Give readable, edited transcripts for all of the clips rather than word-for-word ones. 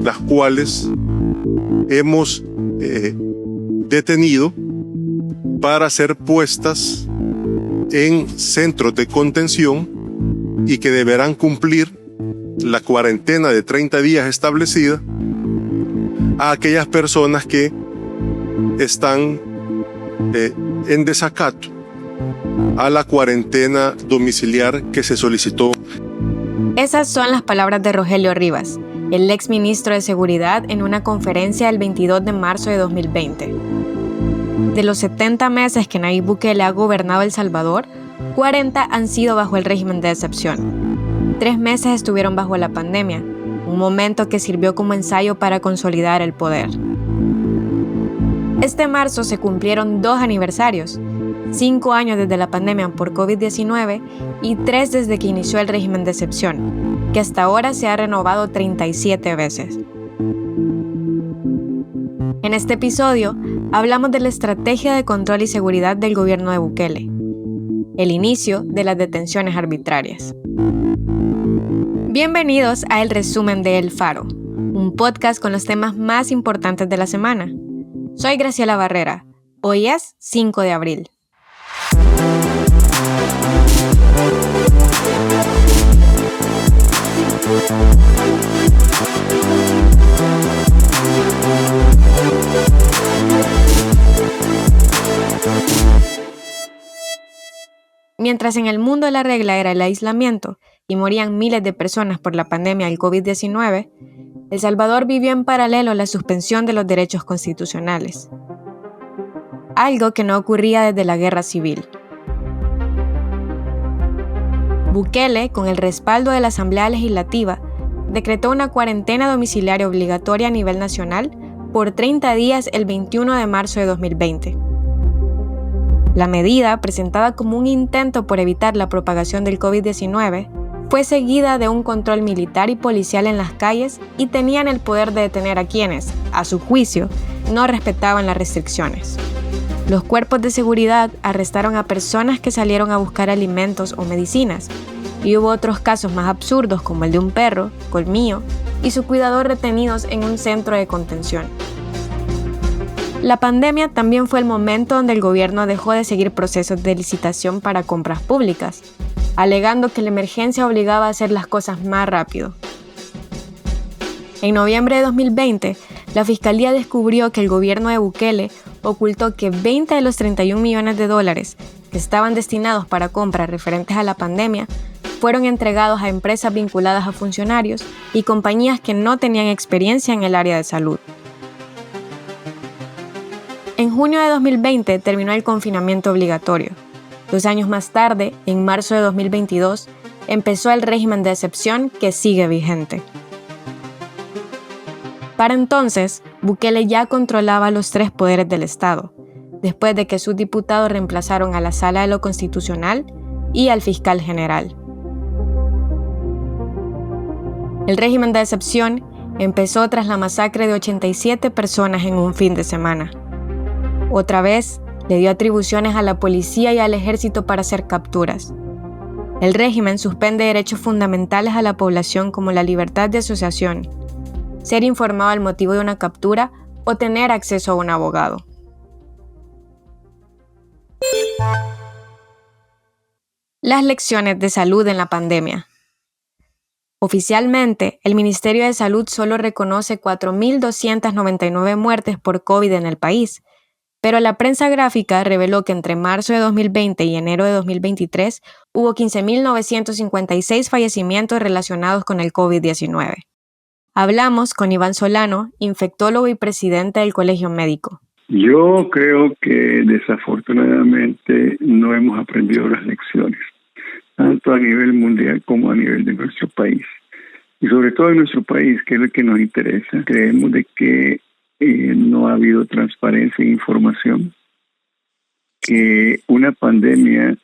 las cuales hemos detenido para ser puestas en centros de contención y que deberán cumplir la cuarentena de 30 días establecida a aquellas personas que están en desacato a la cuarentena domiciliar que se solicitó. Esas son las palabras de Rogelio Rivas, el exministro de Seguridad, en una conferencia el 22 de marzo de 2020. De los 70 meses que Nayib Bukele ha gobernado El Salvador, 40 han sido bajo el régimen de excepción. 3 meses estuvieron bajo la pandemia, un momento que sirvió como ensayo para consolidar el poder. Este marzo se cumplieron 2 aniversarios, 5 años desde la pandemia por COVID-19 y 3 desde que inició el régimen de excepción, que hasta ahora se ha renovado 37 veces. En este episodio, hablamos de la estrategia de control y seguridad del gobierno de Bukele, el inicio de las detenciones arbitrarias. Bienvenidos a El Resumen de El Faro, un podcast con los temas más importantes de la semana. Soy Graciela Barrera. Hoy es 5 de abril. Mientras en el mundo la regla era el aislamiento y morían miles de personas por la pandemia del COVID-19, El Salvador vivió en paralelo la suspensión de los derechos constitucionales, algo que no ocurría desde la guerra civil. Bukele, con el respaldo de la Asamblea Legislativa, decretó una cuarentena domiciliaria obligatoria a nivel nacional por 30 días el 21 de marzo de 2020. La medida, presentada como un intento por evitar la propagación del COVID-19, fue seguida de un control militar y policial en las calles y tenían el poder de detener a quienes, a su juicio, no respetaban las restricciones. Los cuerpos de seguridad arrestaron a personas que salieron a buscar alimentos o medicinas, y hubo otros casos más absurdos como el de un perro, Colmillo, y su cuidador retenidos en un centro de contención. La pandemia también fue el momento donde el gobierno dejó de seguir procesos de licitación para compras públicas, alegando que la emergencia obligaba a hacer las cosas más rápido. En noviembre de 2020, la Fiscalía descubrió que el gobierno de Bukele ocultó que 20 de los $31 millones que estaban destinados para compras referentes a la pandemia fueron entregados a empresas vinculadas a funcionarios y compañías que no tenían experiencia en el área de salud. En junio de 2020 terminó el confinamiento obligatorio. 2 años más tarde, en marzo de 2022, empezó el régimen de excepción que sigue vigente. Para entonces, Bukele ya controlaba los 3 poderes del Estado, después de que sus diputados reemplazaron a la Sala de lo Constitucional y al fiscal general. El régimen de excepción empezó tras la masacre de 87 personas en un fin de semana. Otra vez, le dio atribuciones a la policía y al ejército para hacer capturas. El régimen suspende derechos fundamentales a la población como la libertad de asociación, ser informado al motivo de una captura o tener acceso a un abogado. Las lecciones de salud en la pandemia. Oficialmente, el Ministerio de Salud solo reconoce 4.299 muertes por COVID en el país, pero la prensa gráfica reveló que entre marzo de 2020 y enero de 2023 hubo 15.956 fallecimientos relacionados con el COVID-19. Hablamos con Iván Solano, infectólogo y presidente del Colegio Médico. Yo creo que desafortunadamente no hemos aprendido las lecciones, tanto a nivel mundial como a nivel de nuestro país. Y sobre todo en nuestro país, que es lo que nos interesa, creemos de que no ha habido transparencia e información, que una pandemia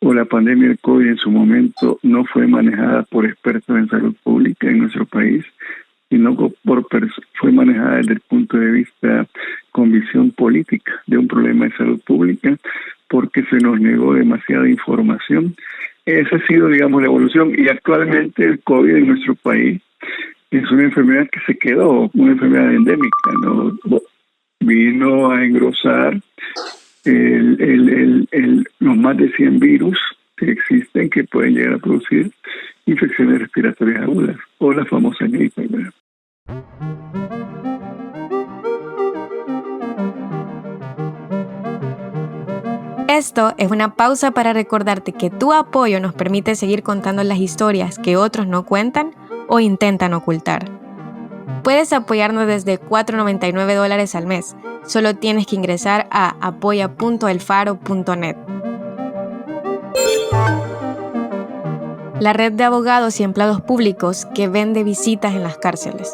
o la pandemia del COVID en su momento no fue manejada por expertos en salud pública en nuestro país, sino fue manejada desde el punto de vista con visión política de un problema de salud pública, porque se nos negó demasiada información. Esa ha sido, digamos, la evolución, y actualmente el COVID en nuestro país es una enfermedad que se quedó, una enfermedad endémica, ¿no? Vino a engrosar los más de 100 virus que existen que pueden llegar a producir infecciones respiratorias agudas o la famosa gripe, ¿verdad? Esto es una pausa para recordarte que tu apoyo nos permite seguir contando las historias que otros no cuentan o intentan ocultar. Puedes apoyarnos desde $4.99 al mes. Solo tienes que ingresar a apoya.elfaro.net. La red de abogados y empleados públicos que vende visitas en las cárceles.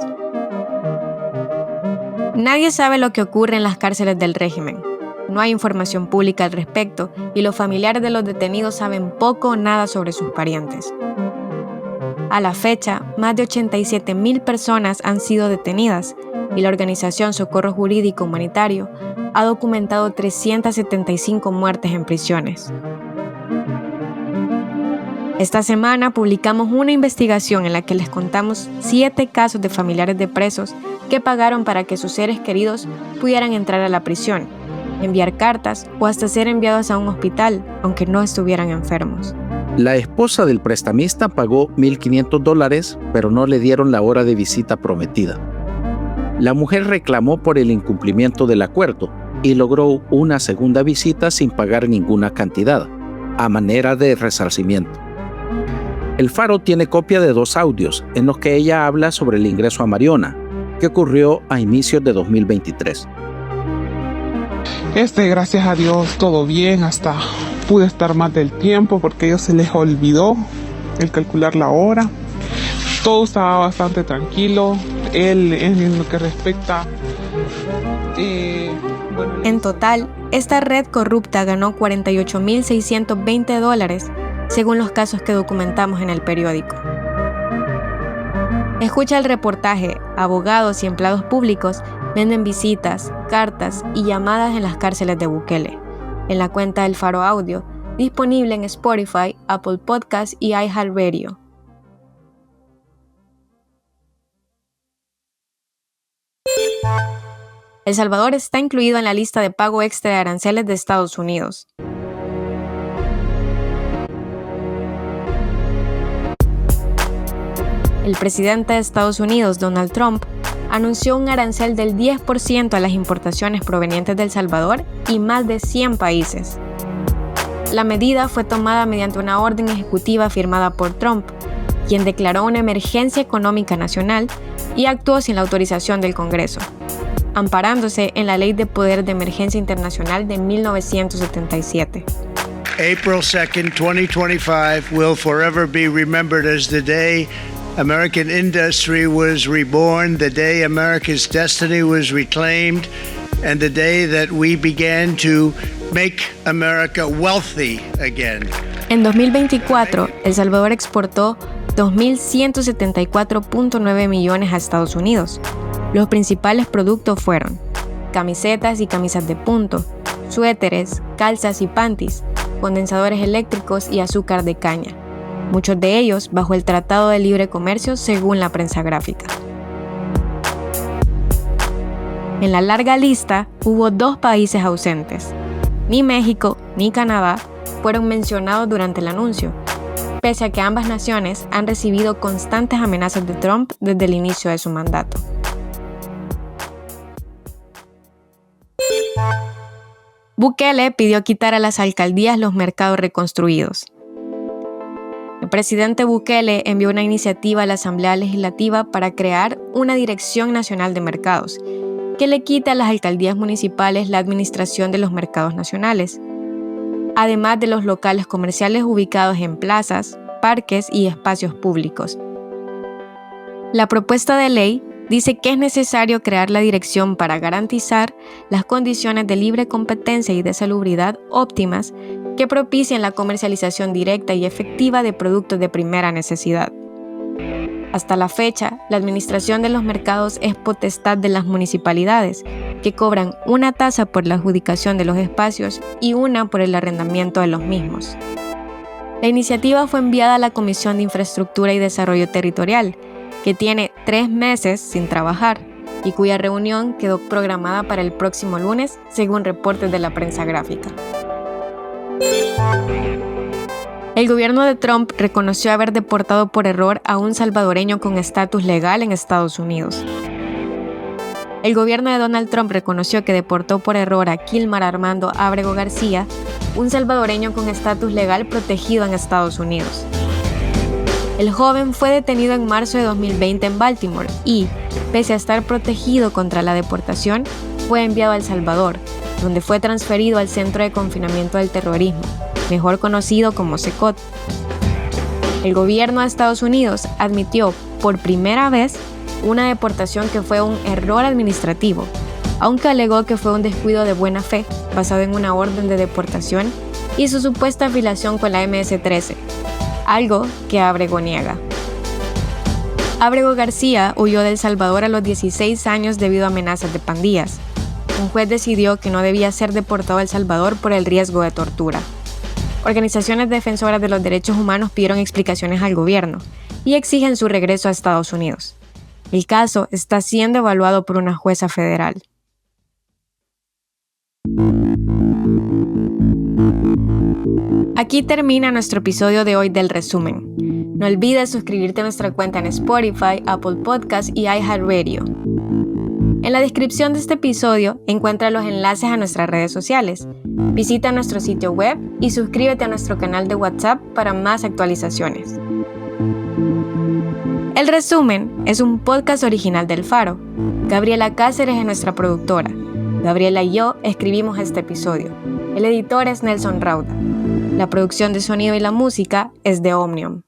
Nadie sabe lo que ocurre en las cárceles del régimen. No hay información pública al respecto y los familiares de los detenidos saben poco o nada sobre sus parientes. A la fecha, más de 87,000 personas han sido detenidas y la organización Socorro Jurídico Humanitario ha documentado 375 muertes en prisiones. Esta semana publicamos una investigación en la que les contamos 7 casos de familiares de presos que pagaron para que sus seres queridos pudieran entrar a la prisión, enviar cartas o hasta ser enviados a un hospital, aunque no estuvieran enfermos. La esposa del prestamista pagó $1,500, pero no le dieron la hora de visita prometida. La mujer reclamó por el incumplimiento del acuerdo y logró una segunda visita sin pagar ninguna cantidad, a manera de resarcimiento. El Faro tiene copia de 2 audios en los que ella habla sobre el ingreso a Mariona, que ocurrió a inicios de 2023. Gracias a Dios, todo bien, hasta pude estar más del tiempo porque a ellos se les olvidó el calcular la hora. Todo estaba bastante tranquilo. Él, en lo que respecta... En total, esta red corrupta ganó $48,620, según los casos que documentamos en el periódico. Escucha el reportaje. Abogados y empleados públicos venden visitas, cartas y llamadas en las cárceles de Bukele, en la cuenta del Faro Audio, disponible en Spotify, Apple Podcasts y iHeartRadio. El Salvador está incluido en la lista de pago extra de aranceles de Estados Unidos. El presidente de Estados Unidos, Donald Trump, anunció un arancel del 10% a las importaciones provenientes de El Salvador y más de 100 países. La medida fue tomada mediante una orden ejecutiva firmada por Trump, quien declaró una emergencia económica nacional y actuó sin la autorización del Congreso, amparándose en la Ley de Poder de Emergencia Internacional de 1977. April 2nd, 2025 will forever be remembered as the day American industry was reborn, the day America's destiny was reclaimed, and the day that we began to make America wealthy again. En 2024, El Salvador exportó 2.174.9 millones a Estados Unidos. Los principales productos fueron camisetas y camisas de punto, suéteres, calzas y panties, condensadores eléctricos y azúcar de caña, muchos de ellos bajo el Tratado de Libre Comercio según la prensa gráfica. En la larga lista hubo 2 países ausentes. Ni México ni Canadá fueron mencionados durante el anuncio, pese a que ambas naciones han recibido constantes amenazas de Trump desde el inicio de su mandato. Bukele pidió quitar a las alcaldías los mercados reconstruidos. El presidente Bukele envió una iniciativa a la Asamblea Legislativa para crear una Dirección Nacional de Mercados, que le quite a las alcaldías municipales la administración de los mercados nacionales, además de los locales comerciales ubicados en plazas, parques y espacios públicos. La propuesta de ley dice que es necesario crear la dirección para garantizar las condiciones de libre competencia y de salubridad óptimas que propicien la comercialización directa y efectiva de productos de primera necesidad. Hasta la fecha, la administración de los mercados es potestad de las municipalidades, que cobran una tasa por la adjudicación de los espacios y una por el arrendamiento de los mismos. La iniciativa fue enviada a la Comisión de Infraestructura y Desarrollo Territorial, que tiene 3 meses sin trabajar y cuya reunión quedó programada para el próximo lunes, según reportes de la prensa gráfica. El gobierno de Trump reconoció haber deportado por error a un salvadoreño con estatus legal en Estados Unidos. El gobierno de Donald Trump reconoció que deportó por error a Kilmar Armando Ábrego García, un salvadoreño con estatus legal protegido en Estados Unidos. El joven fue detenido en marzo de 2020 en Baltimore y, pese a estar protegido contra la deportación, fue enviado a El Salvador, donde fue transferido al Centro de Confinamiento del Terrorismo, mejor conocido como CECOT. El gobierno de Estados Unidos admitió por primera vez una deportación que fue un error administrativo, aunque alegó que fue un descuido de buena fe basado en una orden de deportación y su supuesta afiliación con la MS-13, algo que Ábrego niega. Ábrego García huyó de El Salvador a los 16 años debido a amenazas de pandillas. Un juez decidió que no debía ser deportado a El Salvador por el riesgo de tortura. Organizaciones defensoras de los derechos humanos pidieron explicaciones al gobierno y exigen su regreso a Estados Unidos. El caso está siendo evaluado por una jueza federal. Aquí termina nuestro episodio de hoy del resumen. No olvides suscribirte a nuestra cuenta en Spotify, Apple Podcasts y iHeartRadio. En la descripción de este episodio encuentra los enlaces a nuestras redes sociales. Visita nuestro sitio web y suscríbete a nuestro canal de WhatsApp para más actualizaciones. El Resumen es un podcast original del Faro. Gabriela Cáceres es nuestra productora. Gabriela y yo escribimos este episodio. El editor es Nelson Rauda. La producción de sonido y la música es de Omnium.